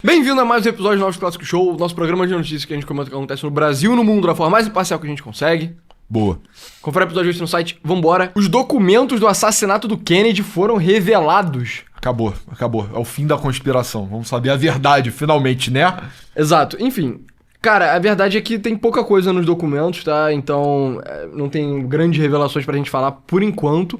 Bem-vindo a mais um episódio do Novos Clássicos Show, nosso programa de notícias que a gente comenta o que acontece no Brasil e no mundo da forma mais imparcial que a gente consegue. Boa. Confere o episódio hoje no site, vambora. Os documentos do assassinato do Kennedy foram revelados. Acabou. É o fim da conspiração. Vamos saber a verdade, finalmente, né? Exato. Enfim, cara, a verdade é que tem pouca coisa nos documentos, tá? Então, não tem grandes revelações pra gente falar por enquanto.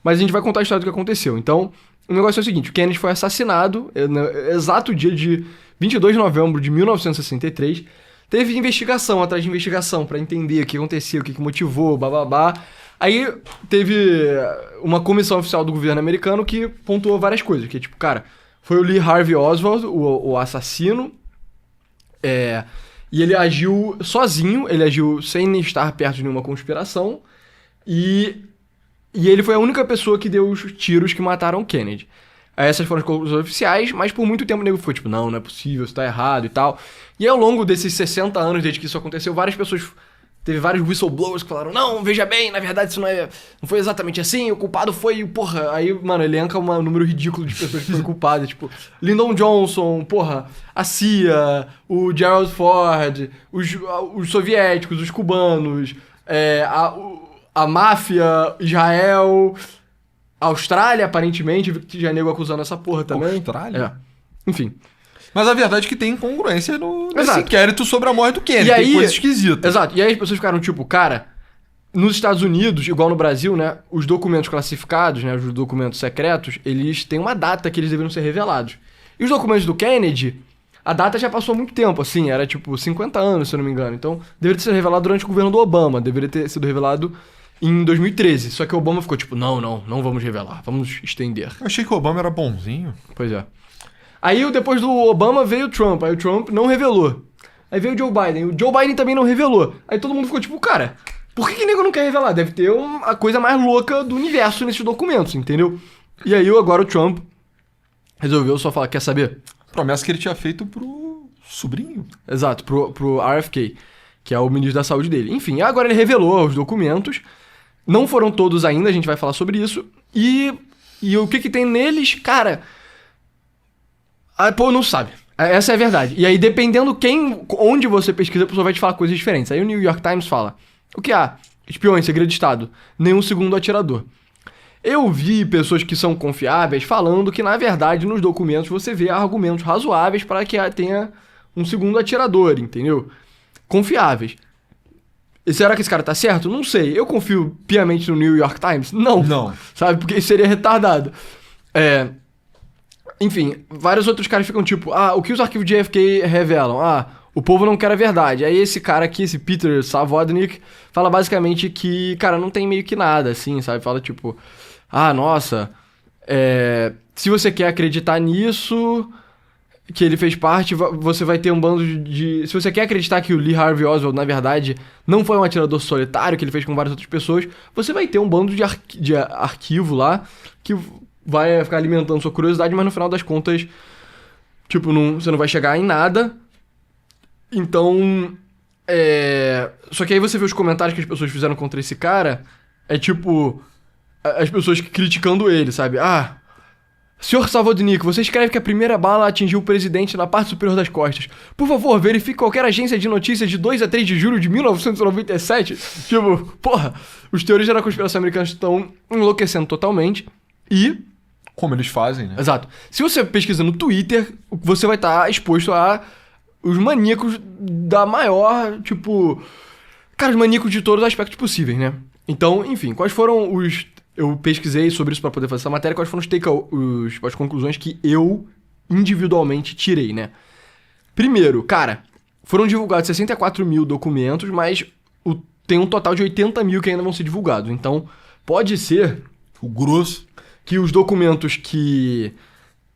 Mas a gente vai contar a história do que aconteceu. Então, o negócio é o seguinte, o Kennedy foi assassinado no exato dia de 22 de novembro de 1963. Teve investigação atrás de investigação pra entender o que aconteceu, o que motivou, bababá. Aí teve uma comissão oficial do governo americano que pontuou várias coisas. Que tipo, cara, foi o Lee Harvey Oswald, o assassino. E ele agiu sozinho, ele agiu sem estar perto de nenhuma conspiração. E ele foi a única pessoa que deu os tiros que mataram o Kennedy. Essas foram as conclusões oficiais, mas por muito tempo o nego ficou tipo, não é possível, isso tá errado e tal. E ao longo desses 60 anos desde que isso aconteceu, várias pessoas... Teve vários whistleblowers que falaram, não, veja bem, na verdade isso não foi exatamente assim, o culpado foi, porra... Aí, mano, elenca um número ridículo de pessoas que foram culpadas, tipo... Lyndon Johnson, porra, a CIA, o Gerald Ford, os soviéticos, os cubanos, a máfia, Israel, Austrália, aparentemente, que já nego acusando essa porra também. Austrália? Enfim. Mas a verdade é que tem incongruência nesse inquérito sobre a morte do Kennedy. E aí, tem coisa esquisita. Exato. E aí as pessoas ficaram tipo, cara, nos Estados Unidos, igual no Brasil, né, os documentos classificados, né, os documentos secretos, eles têm uma data que eles deveriam ser revelados. E os documentos do Kennedy, a data já passou há muito tempo, assim, era tipo 50 anos, se eu não me engano. Então, deveria ter sido revelado durante o governo do Obama, deveria ter sido revelado em 2013. Só que o Obama ficou tipo, não vamos revelar, vamos estender. Eu achei que o Obama era bonzinho. Pois é. Aí, depois do Obama, veio o Trump. Aí o Trump não revelou. Aí veio o Joe Biden. O Joe Biden também não revelou. Aí todo mundo ficou tipo, cara, por que nego não quer revelar? Deve ter a coisa mais louca do universo nesses documentos, entendeu? E aí, agora o Trump resolveu só falar, quer saber? Promessa que ele tinha feito pro sobrinho. Exato, pro RFK, que é o ministro da saúde dele. Enfim, agora ele revelou os documentos. Não foram todos ainda, a gente vai falar sobre isso. E o que tem neles, cara... A Apple não sabe. Essa é a verdade. E aí, dependendo onde você pesquisa, a pessoa vai te falar coisas diferentes. Aí o New York Times fala, o que há? Espiões, segredo de Estado. Nenhum segundo atirador. Eu vi pessoas que são confiáveis falando que, na verdade, nos documentos você vê argumentos razoáveis para que tenha um segundo atirador, entendeu? Confiáveis. E será que esse cara tá certo? Não sei. Eu confio piamente no New York Times? Não. Sabe? Porque isso seria retardado. Enfim, vários outros caras ficam tipo, o que os arquivos de JFK revelam? O povo não quer a verdade. Aí esse cara aqui, esse Peter Savodnik, fala basicamente que, cara, não tem meio que nada, assim, sabe? Fala tipo, nossa, se você quer acreditar nisso, que ele fez parte, você vai ter um bando de... Se você quer acreditar que o Lee Harvey Oswald, na verdade, não foi um atirador solitário, que ele fez com várias outras pessoas, você vai ter um bando de arquivo lá, que... vai ficar alimentando sua curiosidade, mas no final das contas, tipo, você não vai chegar em nada. Então, só que aí você vê os comentários que as pessoas fizeram contra esse cara, tipo, as pessoas criticando ele, sabe? Senhor Savodnik, você escreve que a primeira bala atingiu o presidente na parte superior das costas. Por favor, verifique qualquer agência de notícias de 2 a 3 de julho de 1997. Tipo, porra, os teorias da conspiração americana estão enlouquecendo totalmente. E... como eles fazem, né? Exato. Se você pesquisa no Twitter, você vai estar exposto a os maníacos da maior, tipo... cara, os maníacos de todos os aspectos possíveis, né? Então, enfim, quais foram os... eu pesquisei sobre isso pra poder fazer essa matéria, quais foram as conclusões que eu individualmente tirei, né? Primeiro, cara, foram divulgados 64 mil documentos, mas tem um total de 80 mil que ainda vão ser divulgados. Então, pode ser... o grosso... que os documentos que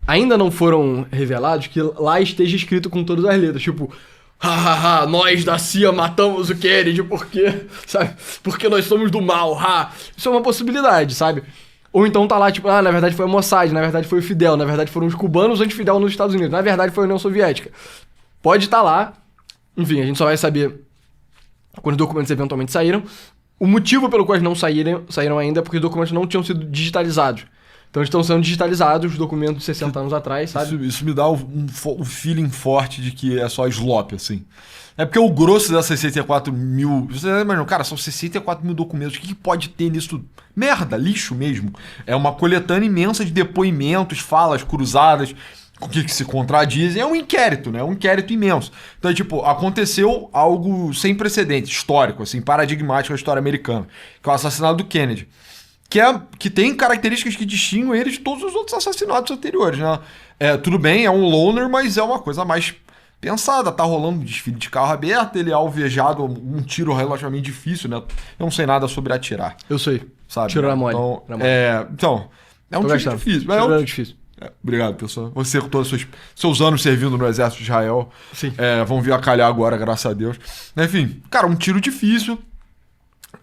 ainda não foram revelados, que lá esteja escrito com todas as letras, tipo, nós da CIA matamos o Kennedy porque, sabe, porque nós somos do mal, Isso é uma possibilidade, sabe? Ou então tá lá, tipo, na verdade foi a Mossad, na verdade foi o Fidel, na verdade foram os cubanos anti-Fidel nos Estados Unidos, na verdade foi a União Soviética. Pode estar lá, enfim, a gente só vai saber quando os documentos eventualmente saíram. O motivo pelo qual eles não saíram ainda é porque os documentos não tinham sido digitalizados. Então eles estão sendo digitalizados, os documentos de 60 anos atrás, sabe? Isso me dá um feeling forte de que é só slop, assim. É porque o grosso dessas 64 mil... Você imagina, cara, são 64 mil documentos. O que pode ter nisso? Merda, lixo mesmo. É uma coletânea imensa de depoimentos, falas cruzadas, com o que se contradizem. É um inquérito, né? Um inquérito imenso. Então, tipo, aconteceu algo sem precedentes, histórico, assim, paradigmático da história americana, que é o assassinato do Kennedy. Que tem características que distinguem ele de todos os outros assassinatos anteriores, né? Tudo bem, é um loner, mas é uma coisa mais pensada. Tá rolando um desfile de carro aberto, ele é alvejado, um tiro relativamente difícil, né? Eu não sei nada sobre atirar. Eu sei. Sabe? Tiro na mole. Então, é um tiro difícil. Tiro difícil. Obrigado, pessoal. Você com todos os seus anos servindo no exército de Israel. Sim. Vão vir a calhar agora, graças a Deus. Enfim, cara, um tiro difícil.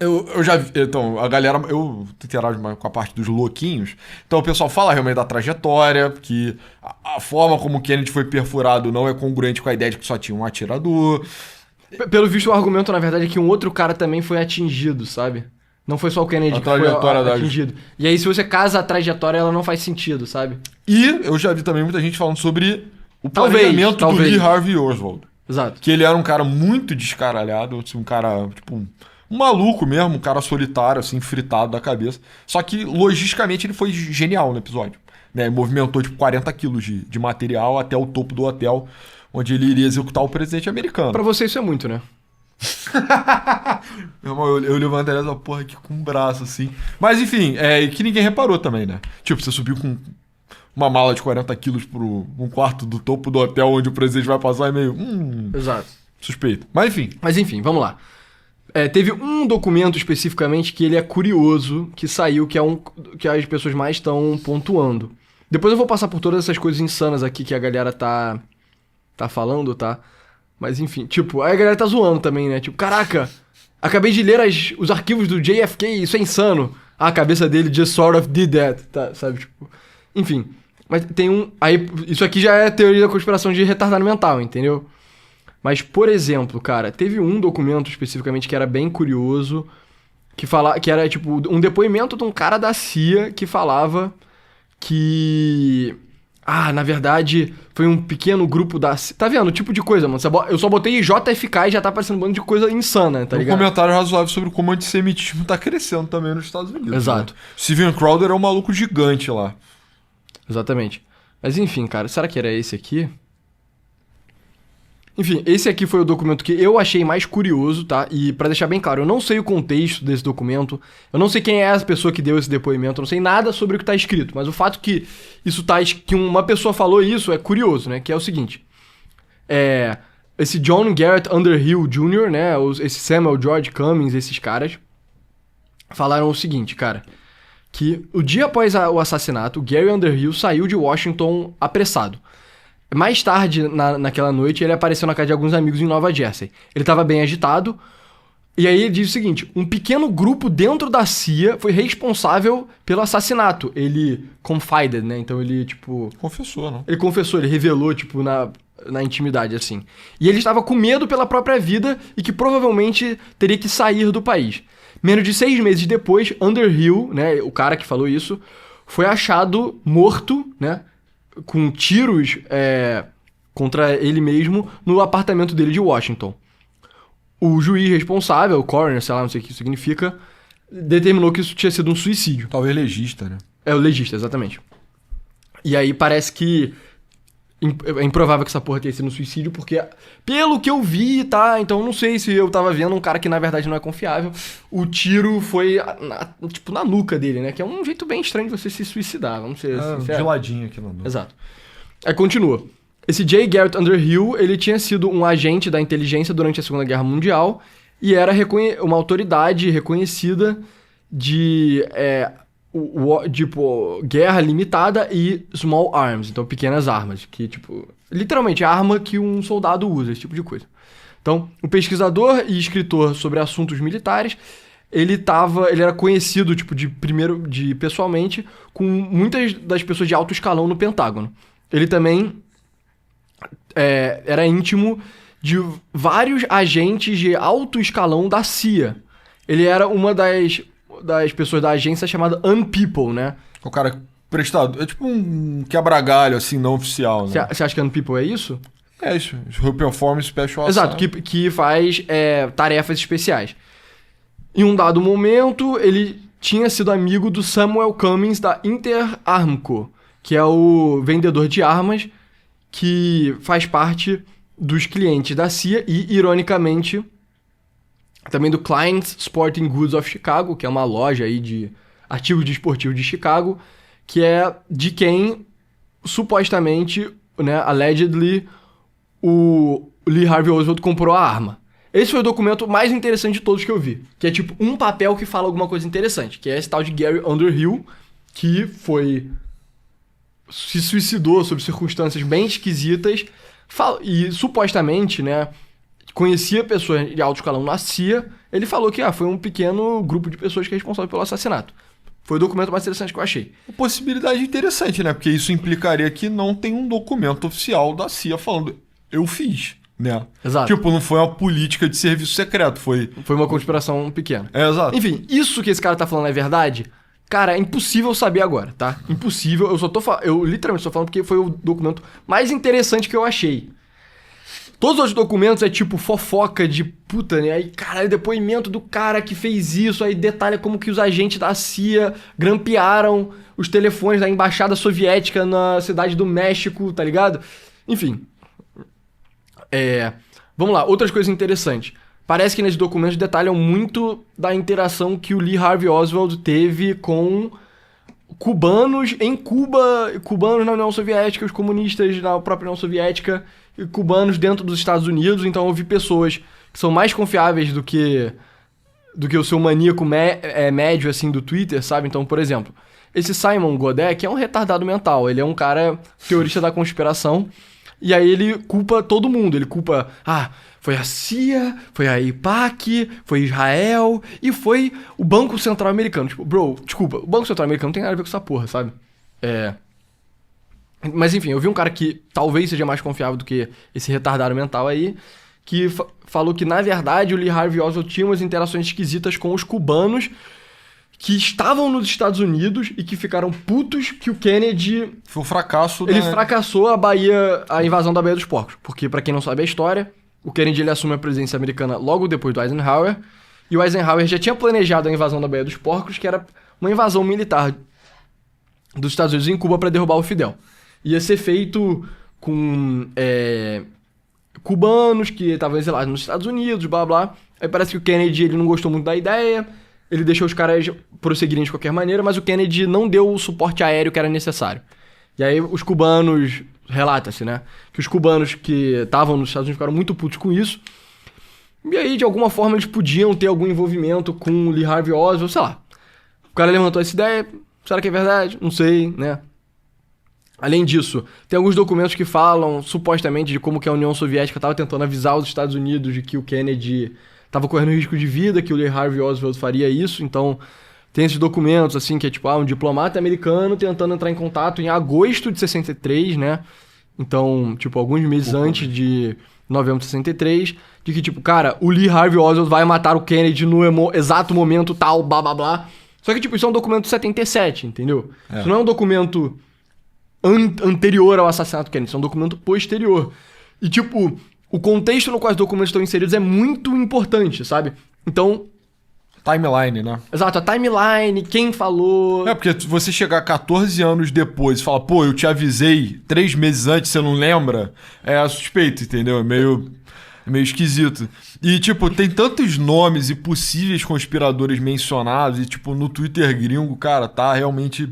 Eu já vi, então, a galera, eu interajo com a parte dos louquinhos, então o pessoal fala realmente da trajetória, que a forma como o Kennedy foi perfurado não é congruente com a ideia de que só tinha um atirador. Pelo visto, o argumento, na verdade, é que um outro cara também foi atingido, sabe? Não foi só o Kennedy que foi atingido. E aí, se você casa a trajetória, ela não faz sentido, sabe? E eu já vi também muita gente falando sobre o planejamento do Lee Harvey Oswald. Exato. Que ele era um cara muito descaralhado, um cara, tipo... Um maluco mesmo, um cara solitário, assim, fritado da cabeça. Só que, logisticamente, ele foi genial no episódio. Né? Movimentou, tipo, 40 quilos de material até o topo do hotel, onde ele iria executar o presidente americano. Pra você isso é muito, né? Meu irmão, eu levantaria essa porra aqui com o braço, assim. Mas, enfim, que ninguém reparou também, né? Tipo, você subiu com uma mala de 40 quilos pro um quarto do topo do hotel onde o presidente vai passar, é meio... Exato. Suspeito. Mas, enfim. Vamos lá. Teve um documento especificamente que ele é curioso, que saiu, que as pessoas mais estão pontuando. Depois eu vou passar por todas essas coisas insanas aqui que a galera tá falando, tá? Mas enfim, tipo, aí a galera tá zoando também, né? Tipo, caraca, acabei de ler os arquivos do JFK, isso é insano. A cabeça dele just sort of did that, tá? Sabe, tipo... Enfim, mas tem aí, isso aqui já é teoria da conspiração de retardado mental, entendeu? Mas, por exemplo, cara, teve um documento especificamente que era bem curioso, que era, tipo, um depoimento de um cara da CIA que falava que... na verdade, foi um pequeno grupo da CIA. Tá vendo? O tipo de coisa, mano. Eu só botei JFK e já tá aparecendo um bando de coisa insana, tá ligado? Um comentário razoável sobre como o antissemitismo tá crescendo também nos Estados Unidos. Exato. Né? Steven Crowder é um maluco gigante lá. Exatamente. Mas enfim, cara, será que era esse aqui? Enfim, esse aqui foi o documento que eu achei mais curioso, tá? E pra deixar bem claro, eu não sei o contexto desse documento, eu não sei quem é a pessoa que deu esse depoimento, eu não sei nada sobre o que tá escrito, mas o fato que que uma pessoa falou isso é curioso, né? Que é o seguinte, esse John Garrett Underhill Jr., né? Esse Samuel George Cummings, esses caras, falaram o seguinte, cara, que o dia após o assassinato, o Gary Underhill saiu de Washington apressado. Mais tarde, naquela noite, ele apareceu na casa de alguns amigos em Nova Jersey. Ele estava bem agitado, e aí ele diz o seguinte, um pequeno grupo dentro da CIA foi responsável pelo assassinato. Ele confided, né? Então ele, tipo... Confessou, né? Ele confessou, ele revelou, tipo, na intimidade, assim. E ele estava com medo pela própria vida e que provavelmente teria que sair do país. Menos de 6 meses depois, Underhill, né, o cara que falou isso, foi achado morto, né? Com tiros contra ele mesmo no apartamento dele de Washington. O juiz responsável, o coroner, sei lá, não sei o que isso significa, determinou que isso tinha sido um suicídio. Talvez legista, né? O legista, exatamente. E aí parece que é improvável que essa porra tenha sido um suicídio, porque pelo que eu vi, tá? Então eu não sei se eu tava vendo um cara que na verdade não é confiável. O tiro foi, na nuca dele, né? Que é um jeito bem estranho de você se suicidar, vamos ser sinceros. Geladinho aqui na nuca. Exato. Aí continua. Esse J. Garrett Underhill, ele tinha sido um agente da inteligência durante a Segunda Guerra Mundial e era uma autoridade reconhecida de... tipo, guerra limitada e small arms, então pequenas armas, que, tipo, literalmente a arma que um soldado usa, esse tipo de coisa. Então, um pesquisador e escritor sobre assuntos militares, ele era conhecido, tipo, pessoalmente, com muitas das pessoas de alto escalão no Pentágono. Ele também era íntimo de vários agentes de alto escalão da CIA. Ele era uma das pessoas da agência chamada Unpeople, né? O cara prestador. É tipo um quebra-galho, assim, não oficial, né? Você acha que Hand People é isso? É isso. Performance Special Exato, Assignment. que faz tarefas especiais. Em um dado momento, ele tinha sido amigo do Samuel Cummings da Inter Armco, que é o vendedor de armas que faz parte dos clientes da CIA e, ironicamente, também do Klein's Sporting Goods of Chicago, que é uma loja aí de artigos de esportivos de Chicago, que é de quem, supostamente, né, allegedly, o Lee Harvey Oswald comprou a arma. Esse foi o documento mais interessante de todos que eu vi, que é tipo um papel que fala alguma coisa interessante, que é esse tal de Gary Underhill, que se suicidou sob circunstâncias bem esquisitas e supostamente, né, conhecia pessoas de alto escalão na CIA. Ele falou que foi um pequeno grupo de pessoas que é responsável pelo assassinato. Foi o documento mais interessante que eu achei. Possibilidade interessante, né? Porque isso implicaria que não tem um documento oficial da CIA falando eu fiz, né? Exato. Tipo, não foi uma política de serviço secreto, foi uma conspiração pequena. Exato. Enfim, isso que esse cara tá falando é verdade? Cara, é impossível saber agora, tá? Impossível. Eu literalmente estou falando porque foi o documento mais interessante que eu achei. Todos os outros documentos é tipo fofoca de puta, né? Aí, caralho, depoimento do cara que fez isso, aí detalha como que os agentes da CIA grampearam os telefones da embaixada soviética na cidade do México, tá ligado? Enfim. Vamos lá, outras coisas interessantes. Parece que nesses documentos detalham muito da interação que o Lee Harvey Oswald teve com cubanos em Cuba, cubanos na União Soviética, os comunistas na própria União Soviética, e cubanos dentro dos Estados Unidos. Então houve pessoas que são mais confiáveis do que o seu maníaco médio, assim, do Twitter, sabe? Então, por exemplo, esse Simon Godet, que é um retardado mental, ele é um cara teorista da conspiração, e aí ele culpa todo mundo, ele culpa, foi a CIA, foi a IPAC, foi Israel e foi o Banco Central Americano. Tipo, bro, desculpa, o Banco Central Americano não tem nada a ver com essa porra, sabe? Mas enfim, eu vi um cara que talvez seja mais confiável do que esse retardado mental aí, que falou que, na verdade, o Lee Harvey Oswald tinha umas interações esquisitas com os cubanos que estavam nos Estados Unidos e que ficaram putos que o Kennedy... Foi um fracasso, Ele fracassou a invasão da Baía dos Porcos. Porque, pra quem não sabe a história, o Kennedy ele assume a presidência americana logo depois do Eisenhower, e o Eisenhower já tinha planejado a invasão da Baía dos Porcos, que era uma invasão militar dos Estados Unidos em Cuba pra derrubar o Fidel. Ia ser feito com cubanos que estavam exilados nos Estados Unidos, blá blá. Aí parece que o Kennedy ele não gostou muito da ideia, ele deixou os caras prosseguirem de qualquer maneira, mas o Kennedy não deu o suporte aéreo que era necessário. E aí os cubanos, relata-se, né, que os cubanos que estavam nos Estados Unidos ficaram muito putos com isso. E aí, de alguma forma, eles podiam ter algum envolvimento com o Lee Harvey Oswald, sei lá. O cara levantou essa ideia, será que é verdade? Não sei, né? Além disso, tem alguns documentos que falam, supostamente, de como que a União Soviética estava tentando avisar os Estados Unidos de que o Kennedy estava correndo risco de vida, que o Lee Harvey Oswald faria isso. Então, tem esses documentos, assim, que é tipo, um diplomata americano tentando entrar em contato em agosto de 63, né? Então, tipo, alguns meses antes de novembro de 63, de que, tipo, cara, o Lee Harvey Oswald vai matar o Kennedy no exato momento tal, blá, blá, blá. Só que, tipo, isso é um documento de 77, entendeu? Isso não é um documento anterior ao assassinato do Kennedy, isso é um documento posterior. E, tipo, o contexto no qual os documentos estão inseridos é muito importante, sabe? Então... Timeline, né? Exato, a timeline, quem falou... porque você chegar 14 anos depois e falar, pô, eu te avisei 3 meses antes, você não lembra? É suspeito, entendeu? É meio esquisito. E, tipo, tem tantos nomes e possíveis conspiradores mencionados, e, tipo, no Twitter gringo, cara, tá realmente...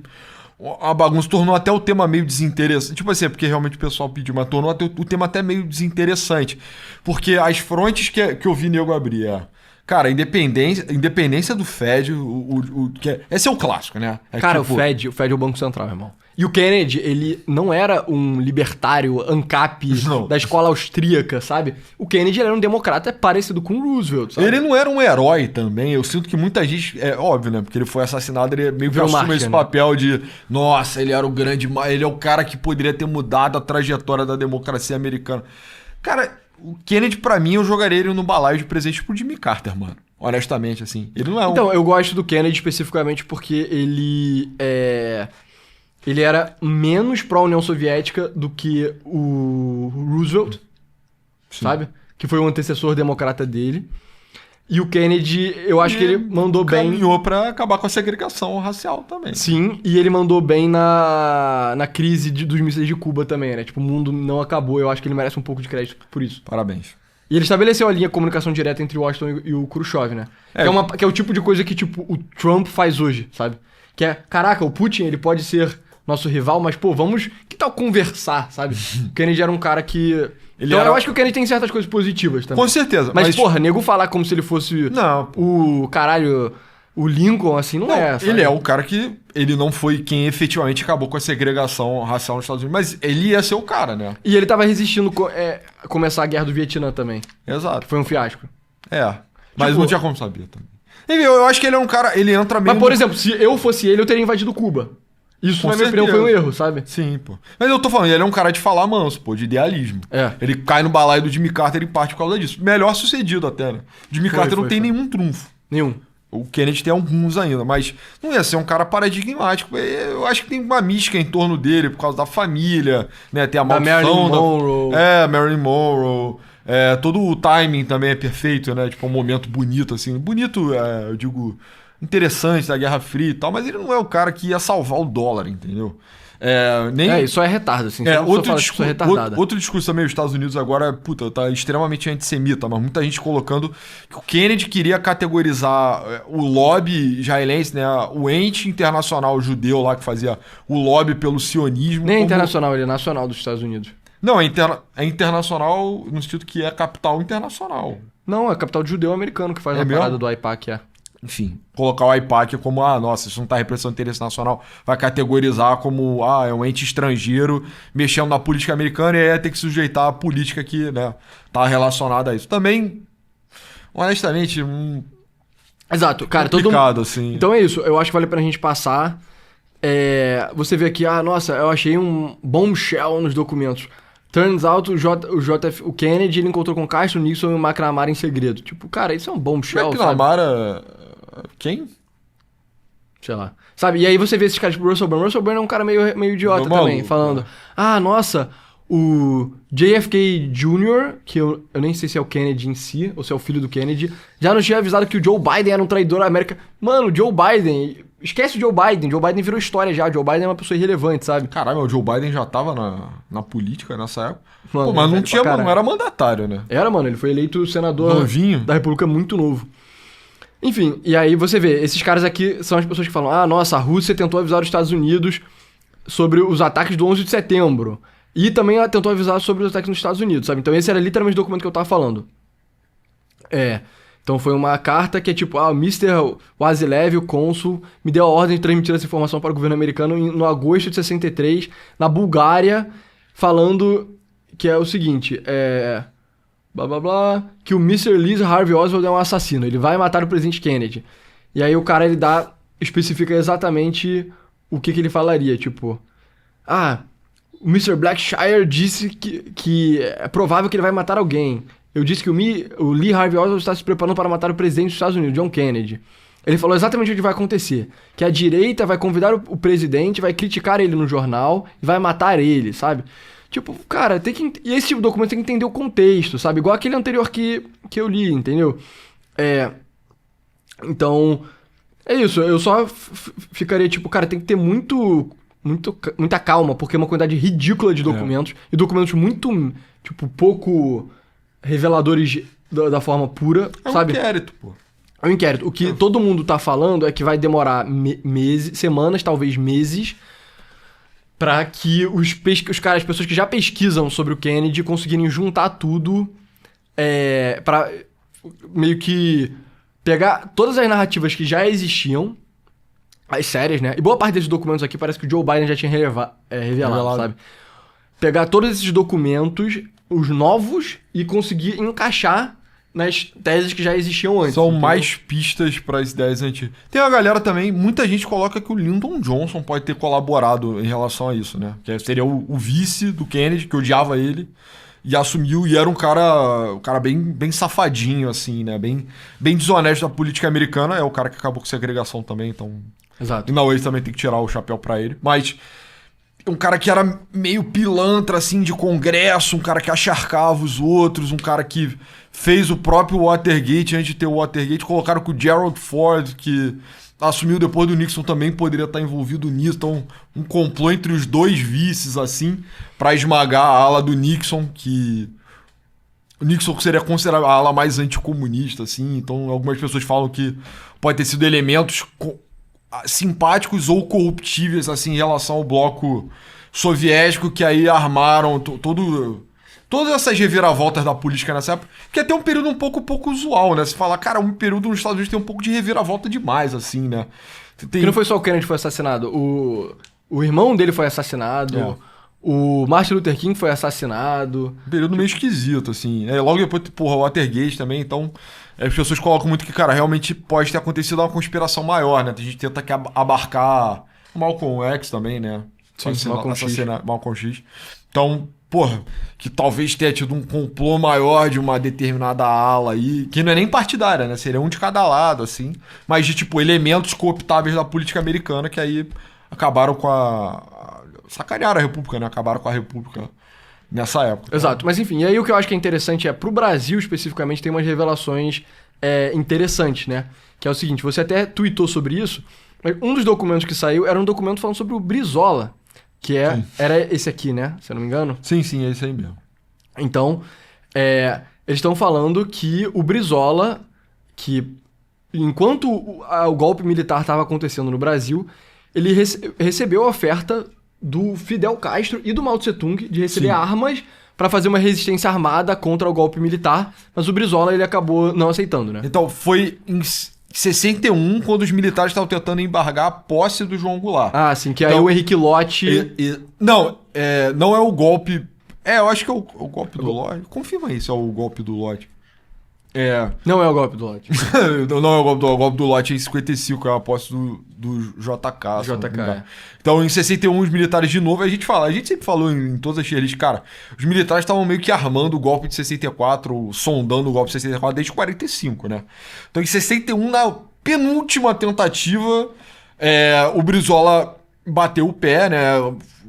A bagunça tornou até o tema meio desinteressante. Tipo assim, é porque realmente o pessoal pediu, mas tornou até o tema até meio desinteressante. Porque as frontes que eu vi nego abrir cara, independência do Fed, esse é o clássico, né? Cara, tipo... o Fed é o Banco Central, irmão. E o Kennedy, ele não era um libertário ANCAP da escola austríaca, sabe? O Kennedy era um democrata parecido com o Roosevelt, sabe? Ele não era um herói também. Eu sinto que muita gente... É óbvio, né? Porque ele foi assassinado, ele meio que assume esse papel de... Nossa, ele era o grande... Ele é o cara que poderia ter mudado a trajetória da democracia americana. Cara, o Kennedy, pra mim, eu jogaria ele no balaio de presente pro Jimmy Carter, mano. Honestamente, assim. Ele não é Então, eu gosto do Kennedy especificamente porque ele ele era menos pró-União Soviética do que o Roosevelt, sabe? Que foi o antecessor democrata dele. E o Kennedy, eu acho que ele mandou bem... Caminhou pra acabar com a segregação racial também. Sim, e ele mandou bem na crise dos mísseis de Cuba também, né? Tipo, o mundo não acabou, eu acho que ele merece um pouco de crédito por isso. Parabéns. E ele estabeleceu a linha de comunicação direta entre Washington e o Khrushchev, né? Que é o tipo de coisa que, tipo, o Trump faz hoje, sabe? Que é, caraca, o Putin, ele pode ser nosso rival, mas, pô, vamos... Que tal conversar, sabe? O Kennedy era um cara que... Eu acho que o Kennedy tem certas coisas positivas também. Com certeza. Mas porra, nego falar como se ele fosse o caralho, o Lincoln, assim, não é. Sabe? Ele é o cara que... Ele não foi quem efetivamente acabou com a segregação racial nos Estados Unidos, mas ele ia ser o cara, né? E ele tava resistindo a começar a Guerra do Vietnã também. Exato. Que foi um fiasco. Mas Tipo, não tinha como saber também. Eu acho que ele é um cara... Ele entra meio... Mas, por exemplo, se eu fosse ele, eu teria invadido Cuba. Isso, Com na minha opinião, foi um erro, sabe? Sim, pô. Mas eu tô falando, ele é um cara de falar manso, pô, de idealismo. Ele cai no balaio do Jimmy Carter em parte por causa disso. Melhor sucedido até, né? Jimmy Carter não tem nenhum trunfo. Nenhum. O Kennedy tem alguns ainda, mas não ia ser um cara paradigmático. Eu acho que tem uma mística em torno dele por causa da família, né? Tem a maldição Marilyn Monroe. Marilyn Monroe. Todo o timing também é perfeito, né? Tipo, um momento bonito, assim. Bonito, eu digo, interessante da Guerra Fria e tal, mas ele não é o cara que ia salvar o dólar, entendeu? Isso é retardo, assim. Outro discurso também, os Estados Unidos agora, puta, tá extremamente antissemita, mas muita gente colocando que o Kennedy queria categorizar o lobby israelense, né, o ente internacional judeu lá que fazia o lobby pelo sionismo. Nem internacional, ele é nacional dos Estados Unidos. Não, é internacional no sentido que é capital internacional. Não, é capital judeu-americano que faz a parada do AIPAC, Enfim, colocar o AIPAC como, nossa, isso não tá representando interesse nacional, vai categorizar como, é um ente estrangeiro mexendo na política americana e aí ia ter que sujeitar a política que, né, tá relacionada a isso. Também, honestamente, exato, cara, complicado, assim. Então é isso, eu acho que vale pra gente passar. Você vê aqui, nossa, eu achei um bombshell nos documentos. Turns out, o Kennedy, ele encontrou com Castro, Nixon e o McNamara em segredo. Tipo, cara, isso é um bombshell, McNamara... Quem? Sei lá. Sabe, e aí você vê esses caras, tipo, Russell Brand. Russell Brand é um cara meio idiota também, falando... Nossa, o JFK Jr., que eu nem sei se é o Kennedy em si, ou se é o filho do Kennedy, já nos tinha avisado que o Joe Biden era um traidor da América. Mano, o Joe Biden... Esquece o Joe Biden. Joe Biden virou história já. O Joe Biden é uma pessoa irrelevante, sabe? Caralho, mas o Joe Biden já tava na política nessa época. Mano, mas não era mandatário, né? Era, mano. Ele foi eleito senador novinho da República muito novo. Enfim, e aí você vê, esses caras aqui são as pessoas que falam, nossa, a Rússia tentou avisar os Estados Unidos sobre os ataques do 11 de setembro. E também ela tentou avisar sobre os ataques nos Estados Unidos, sabe? Então esse era literalmente o documento que eu tava falando. Então foi uma carta que é tipo, o Mr. Wazilev, o cônsul, me deu a ordem de transmitir essa informação para o governo americano no agosto de 63, na Bulgária, falando que é o seguinte, blá blá blá, que o Mr. Lee Harvey Oswald é um assassino, ele vai matar o presidente Kennedy. E aí o cara, ele especifica exatamente o que ele falaria, tipo, o Mr. Blackshire disse que é provável que ele vai matar alguém. Eu disse que o Lee Harvey Oswald está se preparando para matar o presidente dos Estados Unidos, John Kennedy. Ele falou exatamente o que vai acontecer. Que a direita vai convidar o presidente, vai criticar ele no jornal e vai matar ele, sabe? Tipo, cara, e esse tipo de documento tem que entender o contexto, sabe? Igual aquele anterior que eu li, entendeu? Então, é isso. Eu só ficaria tipo, cara, tem que ter muita calma, porque é uma quantidade ridícula de documentos. E documentos muito, tipo, pouco... reveladores da forma pura, sabe? É um inquérito, pô. É um inquérito. O que todo mundo tá falando é que vai demorar meses, semanas, talvez meses, pra que as pessoas que já pesquisam sobre o Kennedy conseguirem juntar tudo pra meio que pegar todas as narrativas que já existiam, as sérias, né? E boa parte desses documentos aqui parece que o Joe Biden já tinha revelado, sabe? Pegar todos esses documentos, os novos, e conseguir encaixar nas teses que já existiam antes. São mais pistas para as ideias antigas. Tem uma galera também, muita gente coloca que o Lyndon Johnson pode ter colaborado em relação a isso, né? Que seria o vice do Kennedy, que odiava ele, e assumiu, e era um cara bem safadinho, assim, né? Bem desonesto da política americana. É o cara que acabou com segregação também, então... Exato. E na hoje também tem que tirar o chapéu para ele. Mas... um cara que era meio pilantra, assim, de congresso, um cara que acharcava os outros, um cara que fez o próprio Watergate antes de ter o Watergate. Colocaram que o Gerald Ford, que assumiu depois do Nixon, também poderia estar envolvido nisso. Então, um complô entre os dois vices, assim, pra esmagar a ala do Nixon, que... O Nixon seria considerado a ala mais anticomunista, assim. Então, algumas pessoas falam que pode ter sido elementos simpáticos ou corruptíveis, assim, em relação ao bloco soviético, que aí armaram todas essas reviravoltas da política nessa época, que é até um período um pouco usual, né? Você fala, cara, um período nos Estados Unidos tem um pouco de reviravolta demais, assim, né? Que não foi só o Kennedy que foi assassinado, o irmão dele foi assassinado, o Martin Luther King foi assassinado. Um período meio esquisito, assim. Logo depois, porra, o Watergate também, então... As pessoas colocam muito que, cara, realmente pode ter acontecido uma conspiração maior, né? A gente tenta abarcar o Malcolm X também, né? Sim, Malcolm X. Então, porra, que talvez tenha tido um complô maior de uma determinada ala aí, que não é nem partidária, né? Seria um de cada lado, assim. Mas de, tipo, elementos cooptáveis da política americana que aí acabaram com sacanearam a República, né? Acabaram com a República nessa época. Exato, mas enfim, e aí o que eu acho que é interessante pro Brasil especificamente tem umas revelações interessantes, né? Que é o seguinte, você até tweetou sobre isso, mas um dos documentos que saiu era um documento falando sobre o Brizola, que era esse aqui, né? Se eu não me engano. Sim, é esse aí mesmo. Então, eles estão falando que o Brizola, que enquanto o golpe militar estava acontecendo no Brasil, ele recebeu a oferta do Fidel Castro e do Mao Tse Tung de receber armas para fazer uma resistência armada contra o golpe militar, mas o Brizola ele acabou não aceitando, né? Então, foi em 61, quando os militares estavam tentando embargar a posse do João Goulart. Ah, sim, que aí o Henrique Lott... Não é o golpe... eu acho que é o golpe do Lott. Confirma aí se é o golpe do Lott. Não é o golpe do Lott. Não é o golpe do Lott em 55, é a posse do JK. JK, Então, em 61, os militares, de novo, a gente sempre falou em todas as tier lists, cara, os militares estavam meio que armando o golpe de 64, sondando o golpe de 64 desde 45, né? Então, em 61, na penúltima tentativa, o Brizola bateu o pé, né?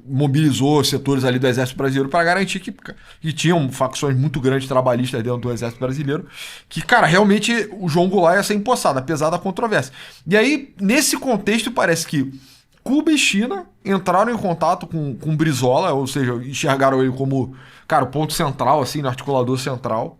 Mobilizou setores ali do Exército Brasileiro para garantir que tinham facções muito grandes trabalhistas dentro do Exército Brasileiro, que, cara, realmente o João Goulart ia ser empossado, apesar da controvérsia. E aí, nesse contexto, parece que Cuba e China entraram em contato com o Brizola, ou seja, enxergaram ele como, cara, o ponto central, assim, no articulador central.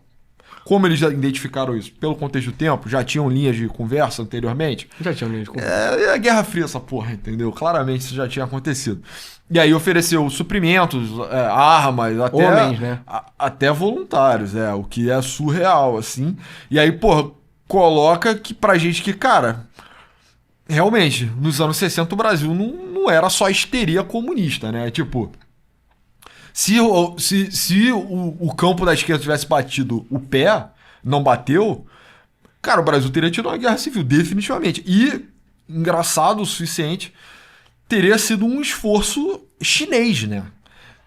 Como eles já identificaram isso? Pelo contexto do tempo, já tinham linhas de conversa anteriormente? Já tinham linhas de conversa. É a Guerra Fria essa porra, entendeu? Claramente isso já tinha acontecido. E aí ofereceu suprimentos, armas, até... Homens, né? Até voluntários, o que é surreal, assim. E aí, porra, coloca que pra gente que, cara... Realmente, nos anos 60 o Brasil não era só histeria comunista, né? Tipo... Se o campo da esquerda tivesse batido o pé, não bateu, cara, o Brasil teria tido uma guerra civil, definitivamente. E, engraçado o suficiente, teria sido um esforço chinês, né?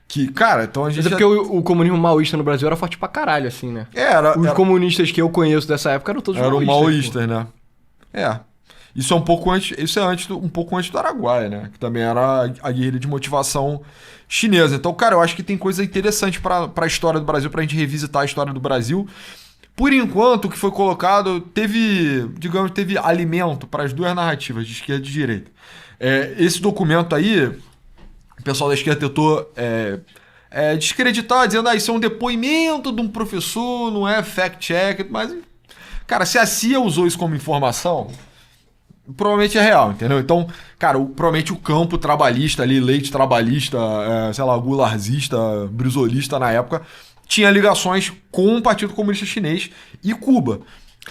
Que, cara, então a gente... Mas é porque o comunismo maoísta no Brasil era forte pra caralho, assim, né? Os comunistas que eu conheço dessa época eram todos maoístas, né? Isso é um pouco antes, um pouco antes do Araguaia, né? Que também era a guerrilha de motivação chinesa. Então, cara, eu acho que tem coisa interessante para a história do Brasil, pra gente revisitar a história do Brasil. Por enquanto, o que foi colocado teve alimento para as duas narrativas, de esquerda e de direita. Esse documento aí, o pessoal da esquerda tentou descreditar, dizendo isso é um depoimento de um professor, não é fact-check, mas, cara, se a CIA usou isso como informação... Provavelmente é real, entendeu? Então, cara, provavelmente o campo trabalhista ali, leite trabalhista, gularzista, brizolista na época, tinha ligações com o Partido Comunista Chinês e Cuba.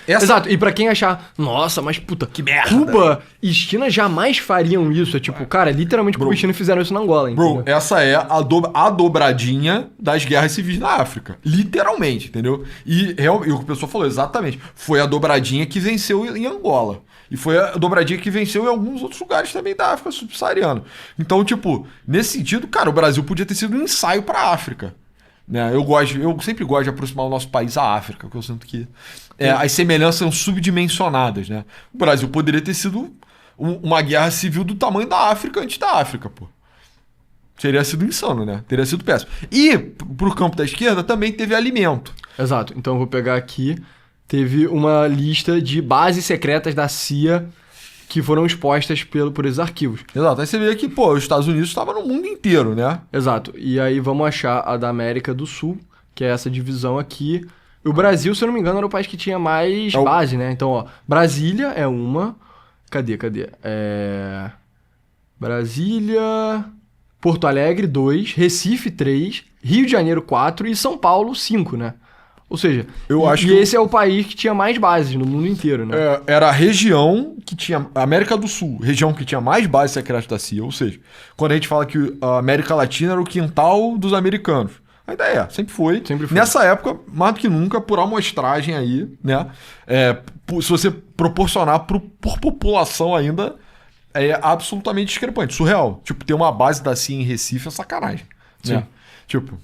Exato, e pra quem achar, nossa, mas puta, que merda, Cuba e China jamais fariam isso. Tipo, cara, literalmente Cuba e China fizeram isso na Angola, entendeu? Essa é a dobradinha das guerras civis na África. Literalmente, entendeu? E o que o pessoal falou, exatamente, foi a dobradinha que venceu em Angola. E foi a dobradinha que venceu em alguns outros lugares também da África subsaariana. Então, tipo, nesse sentido, cara, o Brasil podia ter sido um ensaio pra África. Né? Eu sempre gosto de aproximar o nosso país à África, porque eu sinto que as semelhanças são subdimensionadas, né? O Brasil poderia ter sido uma guerra civil do tamanho da África antes da África, pô. Teria sido insano, né? Teria sido péssimo. E, pro campo da esquerda, também teve alimento. Exato. Então eu vou pegar aqui. Teve uma lista de bases secretas da CIA que foram expostas por esses arquivos. Exato. Aí você vê que, pô, os Estados Unidos estavam no mundo inteiro, né? Exato. E aí vamos achar a da América do Sul, que é essa divisão aqui. O Brasil, se eu não me engano, era o país que tinha mais base, né? Então, ó, Brasília é uma. Cadê? Brasília... Porto Alegre, 2. Recife, 3. Rio de Janeiro, 4. E São Paulo, 5, né? Ou seja, esse é o país que tinha mais bases no mundo inteiro, né? Era a região que tinha... América do Sul, região que tinha mais bases secretas da CIA. Ou seja, quando a gente fala que a América Latina era o quintal dos americanos. Ainda sempre foi. Nessa época, mais do que nunca, por amostragem aí, né? Se você proporcionar por população ainda, é absolutamente discrepante, surreal. Tipo, ter uma base da CIA em Recife é sacanagem. Sim. Né? Tipo...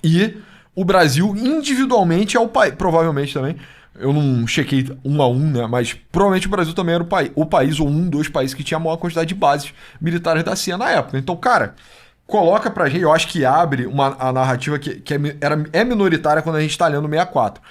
E o Brasil, individualmente, é o país... Provavelmente também... Eu não chequei um a um, né? Mas provavelmente o Brasil também era o país ou um dos países que tinha a maior quantidade de bases militares da CIA na época. Então, cara... Coloca pra gente, eu acho que abre a narrativa que é minoritária quando a gente tá lendo 64.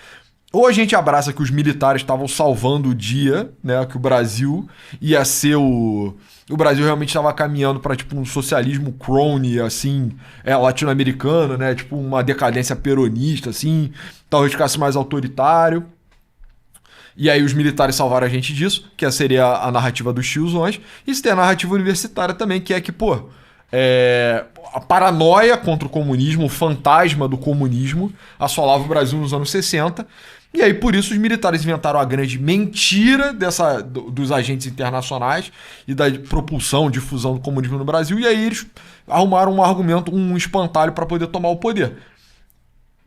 Ou a gente abraça que os militares estavam salvando o dia, né? Que o Brasil ia ser o Brasil realmente estava caminhando para tipo um socialismo crony, assim, latino-americano, né? Tipo uma decadência peronista, assim, talvez ficasse mais autoritário. E aí os militares salvaram a gente disso, que seria a narrativa dos tiozões. E se tem a narrativa universitária também, que é que, pô... a paranoia contra o comunismo, o fantasma do comunismo assolava o Brasil nos anos 60, e aí por isso os militares inventaram a grande mentira dos agentes internacionais e da propulsão, difusão do comunismo no Brasil, e aí eles arrumaram um argumento, um espantalho para poder tomar o poder.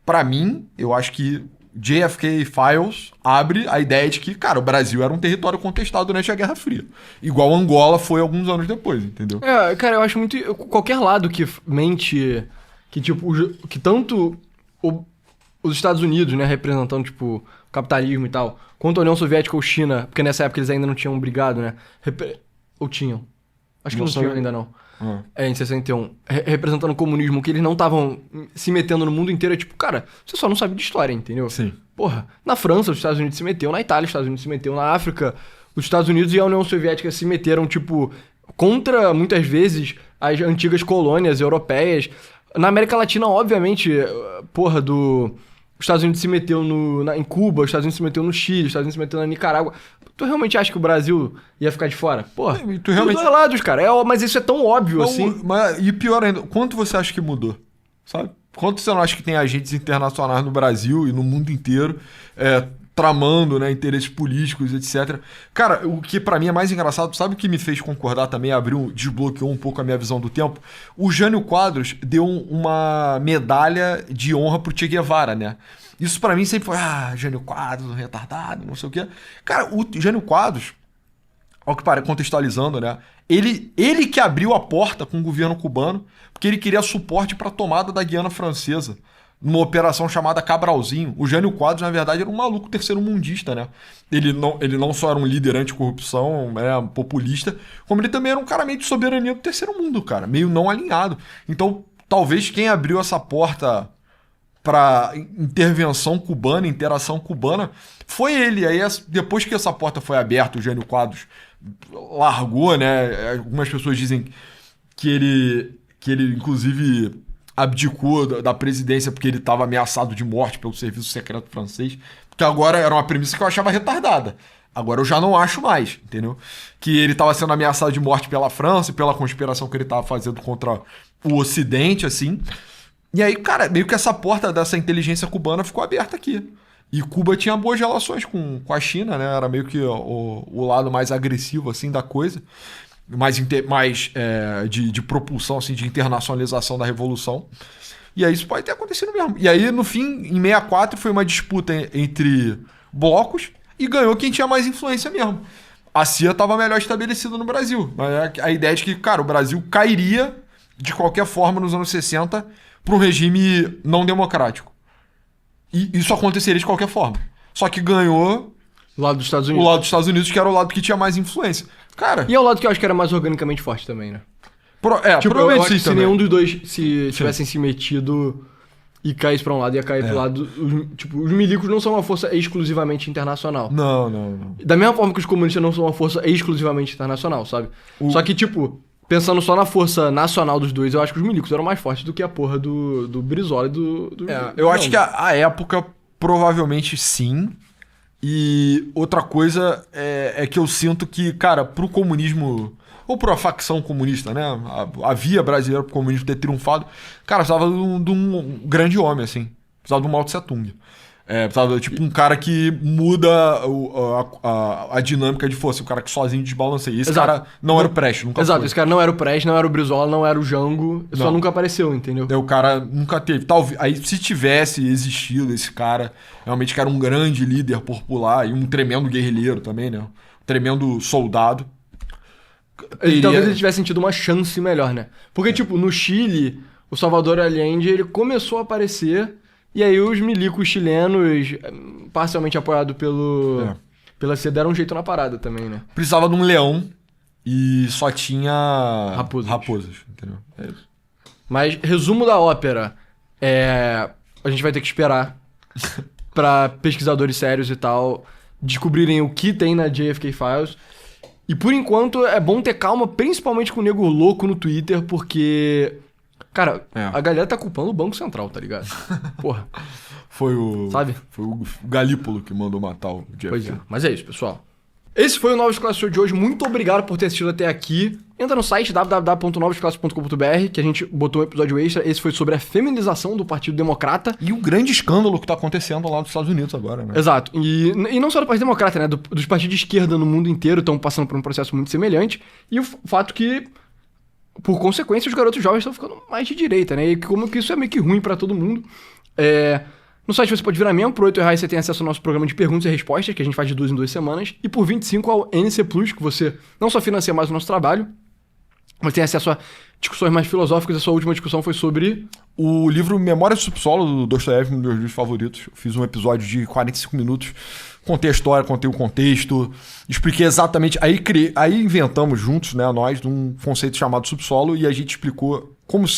Para mim, eu acho que JFK Files abre a ideia de que, cara, o Brasil era um território contestado durante a Guerra Fria. Igual Angola foi alguns anos depois, entendeu? Cara, eu acho muito... Qualquer lado que mente que, tipo, que tanto os Estados Unidos, né, representando, tipo, o capitalismo e tal, quanto a União Soviética ou China, porque nessa época eles ainda não tinham brigado, né? Ou tinham? Acho que não tinham ainda, não. Em 61, representando o comunismo, que eles não estavam se metendo no mundo inteiro, é tipo, cara, você só não sabe de história, entendeu? Sim. Porra, na França os Estados Unidos se meteu, na Itália os Estados Unidos se meteu, na África os Estados Unidos e a União Soviética se meteram, tipo, contra, muitas vezes, as antigas colônias europeias. Na América Latina, obviamente, porra, os Estados Unidos se meteu em Cuba, os Estados Unidos se meteu no Chile, os Estados Unidos se meteu na Nicarágua. Tu realmente acha que o Brasil ia ficar de fora? Porra, tu realmente... dos dois lados, cara. Mas isso é tão óbvio, assim. E pior ainda, quanto você acha que mudou? Sabe? Quanto você não acha que tem agentes internacionais no Brasil e no mundo inteiro tramando, né, interesses políticos, etc. Cara, o que pra mim é mais engraçado, sabe o que me fez concordar também, desbloqueou um pouco a minha visão do tempo? O Jânio Quadros deu uma medalha de honra pro Che Guevara, né? Isso pra mim sempre foi, Jânio Quadros, um retardado, não sei o quê. Cara, o Jânio Quadros, ao que parece, contextualizando, né? Ele que abriu a porta com o governo cubano, porque ele queria suporte pra tomada da Guiana Francesa, numa operação chamada Cabralzinho. O Jânio Quadros, na verdade, era um maluco terceiro-mundista, né? Ele não só era um líder anticorrupção, populista, como ele também era um cara meio de soberania do terceiro mundo, cara, meio não alinhado. Então, talvez quem abriu essa porta para intervenção cubana, interação cubana, foi ele. Aí, depois que essa porta foi aberta, o Jânio Quadros largou, né? Algumas pessoas dizem que ele inclusive, abdicou da presidência porque ele estava ameaçado de morte pelo serviço secreto francês, porque agora era uma premissa que eu achava retardada. Agora eu já não acho mais, entendeu? Que ele estava sendo ameaçado de morte pela França e pela conspiração que ele estava fazendo contra o Ocidente, assim. E aí, cara, meio que essa porta dessa inteligência cubana ficou aberta aqui. E Cuba tinha boas relações com a China, né? Era meio que o lado mais agressivo, assim, da coisa. Mais de propulsão, assim, de internacionalização da Revolução. E aí isso pode ter acontecido mesmo. E aí, no fim, em 64, foi uma disputa entre blocos e ganhou quem tinha mais influência mesmo. A CIA estava melhor estabelecida no Brasil. A ideia de que, cara, o Brasil cairia de qualquer forma nos anos 60 para um regime não democrático. E isso aconteceria de qualquer forma. Só que ganhou o lado dos Estados Unidos. O lado dos Estados Unidos, que era o lado que tinha mais influência. Cara... E é o lado que eu acho que era mais organicamente forte também, né? Tipo, eu provavelmente acho que sim se também. nenhum dos dois se tivessem se metido e caísse pra um lado, ia cair pro lado... Tipo, os milicos não são uma força exclusivamente internacional. Não. Da mesma forma que os comunistas não são uma força exclusivamente internacional, sabe? Só que, tipo, pensando só na força nacional dos dois, eu acho que os milicos eram mais fortes do que a porra do Brizola e do Eu acho que a época, provavelmente sim. E outra coisa é que eu sinto que, cara, pro comunismo... Ou pra facção comunista, né? A via brasileira pro comunismo ter triunfado. Cara, precisava de um grande homem, assim. Precisava de um Mao Tse Tung. Precisava, tipo, um cara que muda a dinâmica de força. Um cara que sozinho desbalanceia. Esse Exato. cara não era o Prestes, nunca Exato, foi. esse cara não era o Prestes, não era o Brizola, não era o Jango. Só Não. nunca apareceu, entendeu? O cara nunca teve. Talvez, aí, se tivesse existido esse cara, realmente que era um grande líder popular e um tremendo guerrilheiro também, né? Um tremendo soldado. Talvez ele tivesse sentido uma chance melhor, né? Porque, tipo, no Chile, o Salvador Allende, ele começou a aparecer, e aí os milicos chilenos, parcialmente apoiados pela CIA, deram um jeito na parada também, né? Precisava de um leão e só tinha Raposas. entendeu? É isso. Mas, resumo da ópera, a gente vai ter que esperar pra pesquisadores sérios e tal descobrirem o que tem na JFK Files. E por enquanto é bom ter calma, principalmente com o nego louco no Twitter, porque, cara, a galera tá culpando o Banco Central, tá ligado? Porra. Foi o Galípolo que mandou matar o JFK. Pois é, mas é isso, pessoal. Esse foi o Novos Classes Show de hoje. Muito obrigado por ter assistido até aqui. Entra no site www.novosclasses.com.br, que a gente botou um episódio extra. Esse foi sobre a feminização do Partido Democrata. E o grande escândalo que tá acontecendo lá nos Estados Unidos agora, né? Exato. E não só do Partido Democrata, né? Dos partidos de esquerda no mundo inteiro estão passando por um processo muito semelhante. E o fato que, por consequência, os garotos jovens estão ficando mais de direita, né? E como que isso é meio que ruim pra todo mundo. No site você pode virar membro, por R$8 você tem acesso ao nosso programa de perguntas e respostas, que a gente faz de 2 em 2 semanas, e por R$25 ao NC Plus, que você não só financia mais o nosso trabalho, mas tem acesso a discussões mais filosóficas. A sua última discussão foi sobre o livro Memórias do Subsolo, do Dostoiévski, um dos meus livros favoritos. Eu fiz um episódio de 45 minutos, contei a história, contei o contexto, expliquei exatamente... Aí inventamos juntos, né, nós, um conceito chamado subsolo, e a gente explicou como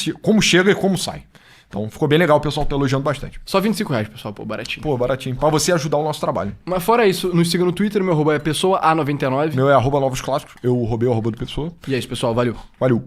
chega e como sai. Então ficou bem legal, o pessoal tá elogiando bastante. Só R$25, pessoal, baratinho. Baratinho. Pra você ajudar o nosso trabalho. Mas fora isso, nos siga no Twitter, meu arroba é pessoa A99. Meu é @novosclássicos. Eu roubei o arroba do Pessoa. E é isso, pessoal, valeu. Valeu.